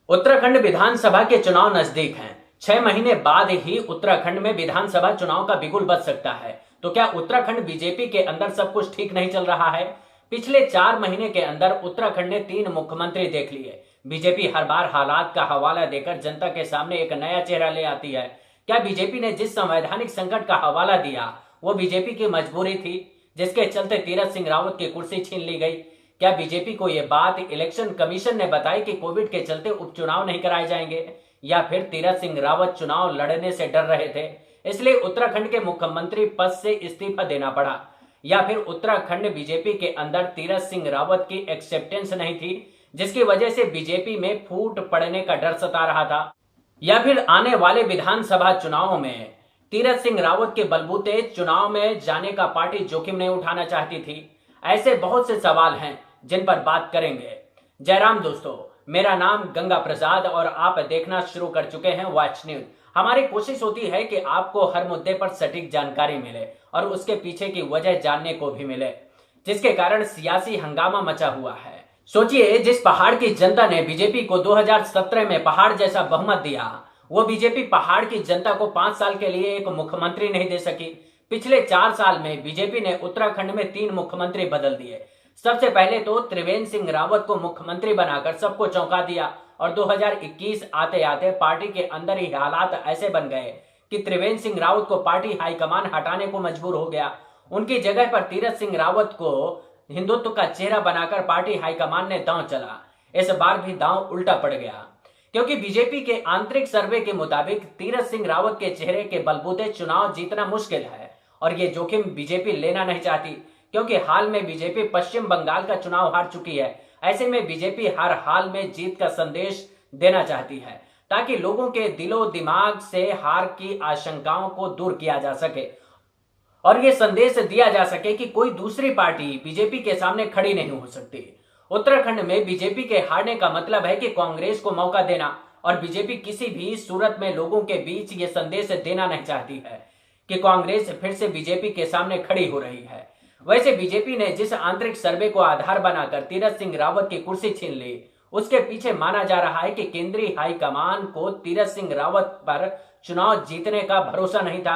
उत्तराखंड विधानसभा के चुनाव नजदीक हैं। 6 महीने बाद ही उत्तराखंड में विधानसभा चुनाव का बिगुल बज सकता है। तो क्या उत्तराखंड बीजेपी के अंदर सब कुछ ठीक नहीं चल रहा है? पिछले 4 महीने के अंदर उत्तराखंड ने 3 मुख्यमंत्री देख लिए। बीजेपी हर बार हालात का हवाला देकर जनता के सामने एक नया चेहरा ले आती है। क्या बीजेपी ने जिस संवैधानिक संकट का हवाला दिया वो बीजेपी की मजबूरी थी, जिसके चलते तीरथ सिंह रावत की कुर्सी छीन ली गई? क्या बीजेपी को यह बात इलेक्शन कमीशन ने बताई कि कोविड के चलते उपचुनाव नहीं कराए जाएंगे, या फिर तीरथ सिंह रावत चुनाव लड़ने से डर रहे थे इसलिए उत्तराखंड के मुख्यमंत्री पद से इस्तीफा देना पड़ा, या फिर उत्तराखंड बीजेपी के अंदर तीरथ सिंह रावत की एक्सेप्टेंस नहीं थी जिसकी वजह से बीजेपी में फूट पड़ने का डर सता रहा था, या फिर आने वाले विधानसभा चुनाव में तीरथ सिंह रावत के बलबूते चुनाव में जाने का पार्टी जोखिम नहीं उठाना चाहती थी? ऐसे बहुत से सवाल हैं जिन पर बात करेंगे। जयराम दोस्तों, मेरा नाम गंगा प्रसाद और आप देखना शुरू कर चुके हैं वॉच न्यूज। हमारी कोशिश होती है कि आपको हर मुद्दे पर सटीक जानकारी मिले और उसके पीछे की वजह जानने को भी मिले, जिसके कारण सियासी हंगामा मचा हुआ है। सोचिए, जिस पहाड़ की जनता ने बीजेपी को 2017 में पहाड़ जैसा बहुमत दिया, वो बीजेपी पहाड़ की जनता को 5 साल के लिए एक मुख्यमंत्री नहीं दे सकी। पिछले 4 साल में बीजेपी ने उत्तराखंड में 3 मुख्यमंत्री बदल दिए। सबसे पहले तो त्रिवेंद्र सिंह रावत को मुख्यमंत्री बनाकर सबको चौंका दिया और 2021 आते आते पार्टी के अंदर ही हालात ऐसे बन गए कि त्रिवेंद्र सिंह रावत को पार्टी हाईकमान हटाने को मजबूर हो गया। उनकी जगह पर तीरथ सिंह रावत को हिंदुत्व का चेहरा बनाकर पार्टी हाईकमान ने दांव चला। इस बार भी दांव उल्टा पड़ गया, क्योंकि बीजेपी के आंतरिक सर्वे के मुताबिक तीरथ सिंह रावत के चेहरे के बलबूते चुनाव जीतना मुश्किल है और ये जोखिम बीजेपी लेना नहीं चाहती, क्योंकि हाल में बीजेपी पश्चिम बंगाल का चुनाव हार चुकी है। ऐसे में बीजेपी हर हाल में जीत का संदेश देना चाहती है ताकि लोगों के दिलो दिमाग से हार की आशंकाओं को दूर किया जा सके और ये संदेश दिया जा सके कि कोई दूसरी पार्टी बीजेपी के सामने खड़ी नहीं हो सकती। उत्तराखंड में बीजेपी के हारने का मतलब है कि कांग्रेस को मौका देना, और बीजेपी किसी भी सूरत में लोगों के बीच ये संदेश देना नहीं चाहती है कि कांग्रेस फिर से बीजेपी के सामने खड़ी हो रही है। वैसे बीजेपी ने जिस आंतरिक सर्वे को आधार बनाकर तीरथ सिंह रावत की कुर्सी छीन ली, उसके पीछे माना जा रहा है कि केंद्रीय हाईकमान को तीरथ सिंह रावत पर चुनाव जीतने का भरोसा नहीं था।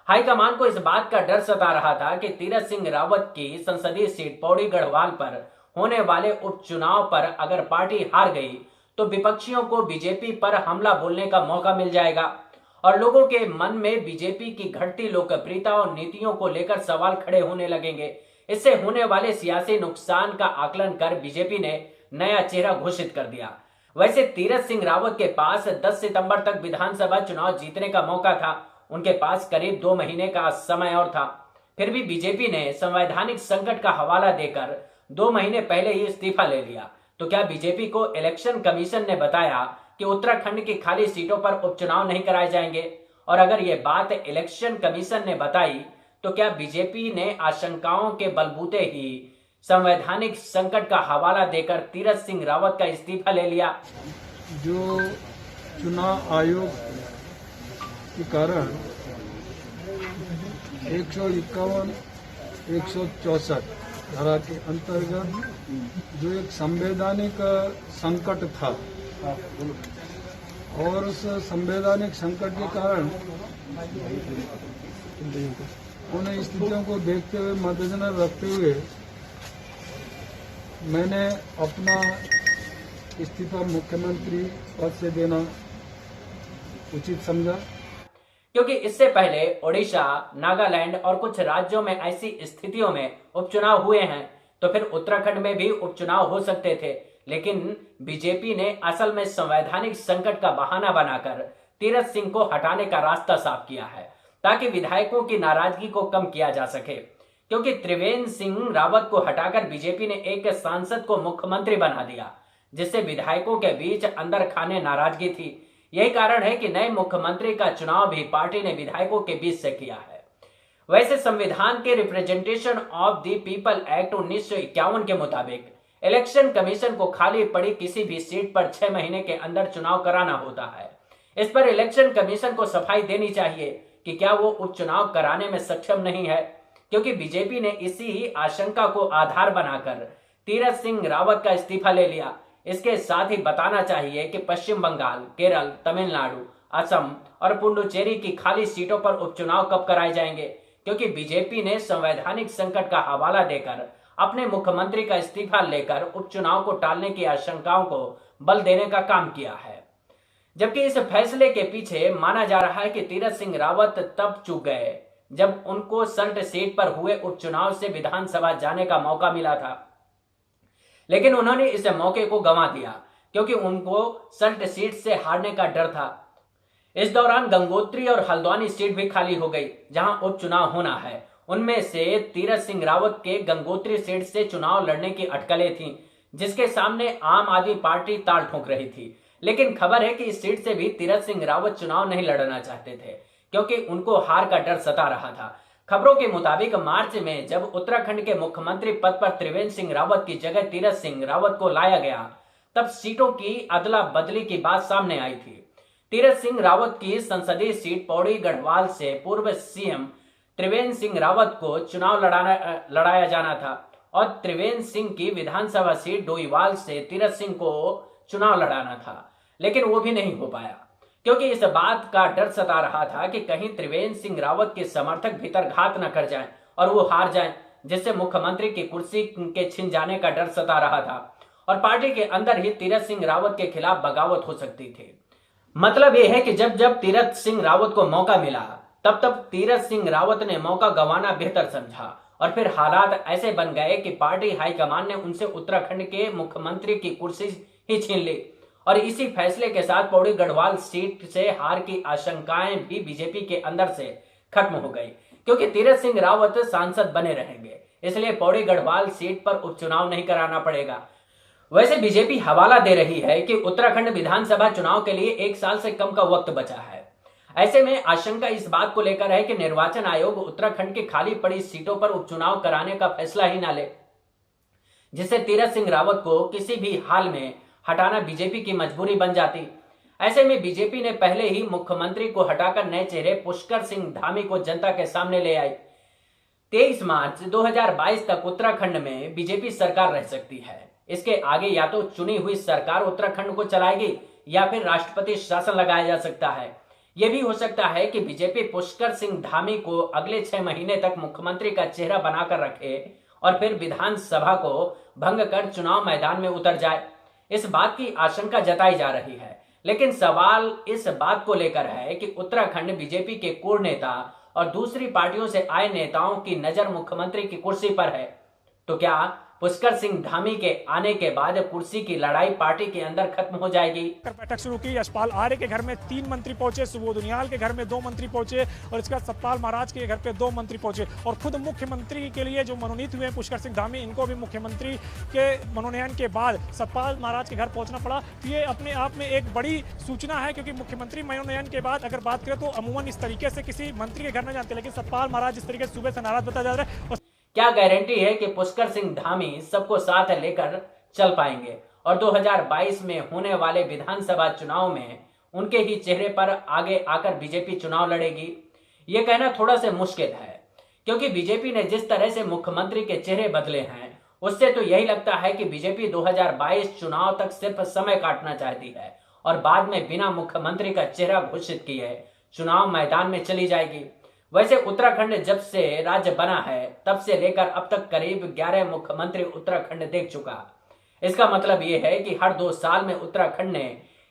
हाईकमान को इस बात का डर सता रहा था कि तीरथ सिंह रावत की संसदीय सीट पौड़ी गढ़वाल पर होने वाले उपचुनाव पर अगर पार्टी हार गई तो विपक्षियों को बीजेपी पर हमला बोलने का मौका मिल जाएगा और लोगों के मन में बीजेपी की घटती लोकप्रियता और नीतियों को लेकर सवाल खड़े होने लगेंगे। इससे होने वाले सियासी नुकसान का आकलन कर बीजेपी ने नया चेहरा घोषित कर दिया। वैसे तीरथ सिंह रावत के पास 10 सितंबर तक विधानसभा चुनाव जीतने का मौका था। उनके पास करीब 2 महीने का समय और था। फिर भी बीजेपी ने संवैधानिक संकट का हवाला देकर 2 महीने पहले ही इस्तीफा ले लिया। तो क्या बीजेपी को इलेक्शन कमीशन ने बताया कि उत्तराखंड की खाली सीटों पर उपचुनाव नहीं कराए जाएंगे? और अगर यह बात इलेक्शन कमीशन ने बताई तो क्या बीजेपी ने आशंकाओं के बलबूते ही संवैधानिक संकट का हवाला देकर तीरथ सिंह रावत का इस्तीफा ले लिया? जो चुनाव आयोग के कारण 151, 164 धारा के अंतर्गत जो एक संवैधानिक संकट था और उस संवैधानिक संकट के कारण उन स्थितियों को देखते हुए मद्देनजर रखते हुए मैंने अपना इस्तीफा मुख्यमंत्री पद से देना उचित समझा, क्योंकि इससे पहले ओडिशा, नागालैंड और कुछ राज्यों में ऐसी स्थितियों में उपचुनाव हुए हैं, तो फिर उत्तराखंड में भी उपचुनाव हो सकते थे। लेकिन बीजेपी ने असल में संवैधानिक संकट का बहाना बनाकर तीरथ सिंह को हटाने का रास्ता साफ किया है ताकि विधायकों की नाराजगी को कम किया जा सके, क्योंकि त्रिवेंद्र सिंह रावत को हटाकर बीजेपी ने एक सांसद को मुख्यमंत्री बना दिया, जिससे विधायकों के बीच अंदर खाने नाराजगी थी। यही कारण है कि नए मुख्यमंत्री का चुनाव भी पार्टी ने विधायकों के बीच से किया है। वैसे संविधान के representation of the people act 1951 के मुताबिक इलेक्शन कमीशन को खाली पड़ी किसी भी सीट पर 6 महीने के अंदर चुनाव कराना होता है। इस पर इलेक्शन कमीशन को सफाई देनी चाहिए कि क्या वो उपचुनाव कराने में सक्षम नहीं है, क्योंकि बीजेपी ने इसी आशंका को आधार बनाकर तीरथ सिंह रावत का इस्तीफा ले लिया। इसके साथ ही बताना चाहिए कि पश्चिम बंगाल, केरल, तमिलनाडु, असम और पुडुचेरी की खाली सीटों पर उपचुनाव कब कराए जाएंगे, क्योंकि बीजेपी ने संवैधानिक संकट का हवाला देकर अपने मुख्यमंत्री का इस्तीफा लेकर उपचुनाव को टालने की आशंकाओं को बल देने का काम किया है। जबकि इस फैसले के पीछे माना जा रहा है कि तीरथ सिंह रावत तब चूक गए जब उनको सल्ट सीट पर हुए उपचुनाव से विधानसभा जाने का मौका मिला था, लेकिन उन्होंने इस मौके को गंवा दिया क्योंकि उनको सल्ट सीट से हारने का डर था। इस दौरान गंगोत्री और हल्द्वानी सीट भी खाली हो गई जहां उपचुनाव होना है। उनमें से तीरथ सिंह रावत के गंगोत्री सीट से चुनाव लड़ने की अटकलें थीं, जिसके सामने आम आदमी पार्टी ताल ठोक रही थी। लेकिन खबर है कि इस सीट से भी तीरथ सिंह रावत चुनाव नहीं लड़ना चाहते थे क्योंकि उनको हार का डर सता रहा था। खबरों के मुताबिक मार्च में जब उत्तराखंड के मुख्यमंत्री पद पर त्रिवेंद्र सिंह रावत की जगह तीरथ सिंह रावत को लाया गया, तब सीटों की अदला बदली की बात सामने आई थी। तीरथ सिंह रावत की संसदीय सीट पौड़ी गढ़वाल से पूर्व सीएम त्रिवेंद्र सिंह रावत को चुनाव लड़ाया जाना था और त्रिवेंद्र सिंह की विधानसभा सीट डोईवाल से तीरथ सिंह को चुनाव लड़ाना था, लेकिन वो भी नहीं हो पाया क्योंकि इस बात का डर सता रहा था कि कहीं त्रिवेंद्र सिंह रावत के समर्थक भीतर घात न कर जाएं और वो हार जाएं, जिससे मुख्यमंत्री की कुर्सी के छिन जाने का डर सता रहा था और पार्टी के अंदर ही तीरथ सिंह रावत के खिलाफ बगावत हो सकती थी। मतलब यह है कि जब जब तीरथ सिंह रावत को मौका मिला तब तब तीरथ सिंह रावत ने मौका गंवाना बेहतर समझा और फिर हालात ऐसे बन गए कि पार्टी हाईकमान ने उनसे उत्तराखंड के मुख्यमंत्री की कुर्सी ही छीन ली और इसी फैसले के साथ पौड़ी गढ़वाल सीट से हार की आशंकाएं भी बीजेपी के अंदर से खत्म हो गई क्योंकि तीरथ सिंह रावत सांसद बने रहेंगे, इसलिए पौड़ी गढ़वाल सीट पर उपचुनाव नहीं कराना पड़ेगा। वैसे बीजेपी हवाला दे रही है कि उत्तराखंड विधानसभा चुनाव के लिए 1 साल से कम का वक्त बचा है। ऐसे में आशंका इस बात को लेकर है कि निर्वाचन आयोग उत्तराखंड की खाली पड़ी सीटों पर उपचुनाव कराने का फैसला ही ना ले, जिससे तीरथ सिंह रावत को किसी भी हाल में हटाना बीजेपी की मजबूरी बन जाती। ऐसे में बीजेपी ने पहले ही मुख्यमंत्री को हटाकर नए चेहरे पुष्कर सिंह धामी को जनता के सामने ले आई। 23 मार्च 2022 तक उत्तराखंड में बीजेपी सरकार रह सकती है। इसके आगे या तो चुनी हुई सरकार उत्तराखंड को चलाएगी या फिर राष्ट्रपति शासन लगाया जा सकता है। यह भी हो सकता है कि बीजेपी पुष्कर सिंह धामी को अगले 6 महीने तक मुख्यमंत्री का चेहरा बनाकर रखे और फिर विधानसभा को भंग कर चुनाव मैदान में उतर जाए। इस बात की आशंका जताई जा रही है, लेकिन सवाल इस बात को लेकर है कि उत्तराखंड बीजेपी के कोर नेता और दूसरी पार्टियों से आए नेताओं की नजर मुख्यमंत्री की कुर्सी पर है। तो क्या पुष्कर सिंह धामी के आने के बाद कुर्सी की लड़ाई पार्टी के अंदर खत्म हो जाएगी? बैठक शुरू की। यशपाल आर्य के घर में 3 मंत्री पहुंचे, सुबोध उनियाल के घर में 2 मंत्री पहुंचे और इसके बाद सतपाल महाराज के घर पे 2 मंत्री पहुंचे और खुद मुख्यमंत्री के लिए जो मनोनीत हुए पुष्कर सिंह धामी, इनको भी मुख्यमंत्री के मनोनयन के बाद सतपाल महाराज के घर पहुंचना पड़ा। तो ये अपने आप में एक बड़ी सूचना है, क्योंकि मुख्यमंत्री मनोनयन के बाद अगर बात करें तो अमूमन इस तरीके से किसी मंत्री के घर न जाते, लेकिन सतपाल महाराज इस तरीके से सुबह से नाराज बताया जा रहा है। क्या गारंटी है कि पुष्कर सिंह धामी सबको साथ लेकर चल पाएंगे और 2022 में होने वाले विधानसभा चुनाव में उनके ही चेहरे पर आगे आकर बीजेपी चुनाव लड़ेगी? यह कहना थोड़ा सा मुश्किल है, क्योंकि बीजेपी ने जिस तरह से मुख्यमंत्री के चेहरे बदले हैं उससे तो यही लगता है कि बीजेपी 2022 चुनाव तक सिर्फ समय काटना चाहती है और बाद में बिना मुख्यमंत्री का चेहरा घोषित किए चुनाव मैदान में चली जाएगी। वैसे उत्तराखंड जब से राज्य बना है तब से लेकर अब तक करीब 11 मुख्यमंत्री उत्तराखंड देख चुका। इसका मतलब यह है कि हर 2 साल में उत्तराखंड ने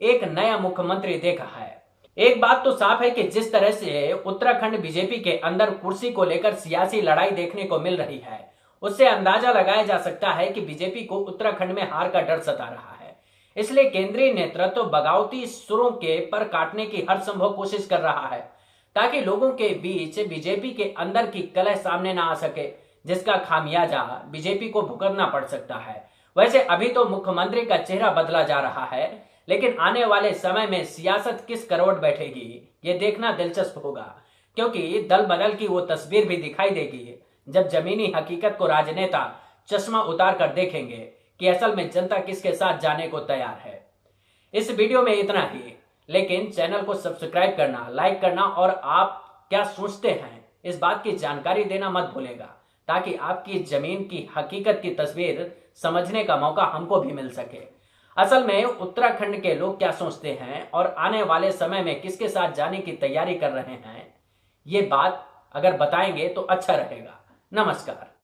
एक नया मुख्यमंत्री देखा है। एक बात तो साफ है कि जिस तरह से उत्तराखंड बीजेपी के अंदर कुर्सी को लेकर सियासी लड़ाई देखने को मिल रही है, उससे अंदाजा लगाया जा सकता है कि बीजेपी को उत्तराखंड में हार का डर सता रहा है। इसलिए केंद्रीय नेतृत्व बगावती सुरों के पर काटने की हर संभव कोशिश कर रहा है ताकि लोगों के बीच बीजेपी के अंदर की कलह सामने ना आ सके, जिसका खामियाजा बीजेपी को भुगतना पड़ सकता है। वैसे अभी तो मुख्यमंत्री का चेहरा बदला जा रहा है, लेकिन आने वाले समय में सियासत किस करवट बैठेगी ये देखना दिलचस्प होगा, क्योंकि दल बदल की वो तस्वीर भी दिखाई देगी जब जमीनी हकीकत को राजनेता चश्मा उतार कर देखेंगे कि असल में जनता किसके साथ जाने को तैयार है। इस वीडियो में इतना ही, लेकिन चैनल को सब्सक्राइब करना, लाइक करना और आप क्या सोचते हैं इस बात की जानकारी देना मत भूलेगा, ताकि आपकी जमीन की हकीकत की तस्वीर समझने का मौका हमको भी मिल सके। असल में उत्तराखंड के लोग क्या सोचते हैं और आने वाले समय में किसके साथ जाने की तैयारी कर रहे हैं, ये बात अगर बताएंगे तो अच्छा रहेगा। नमस्कार।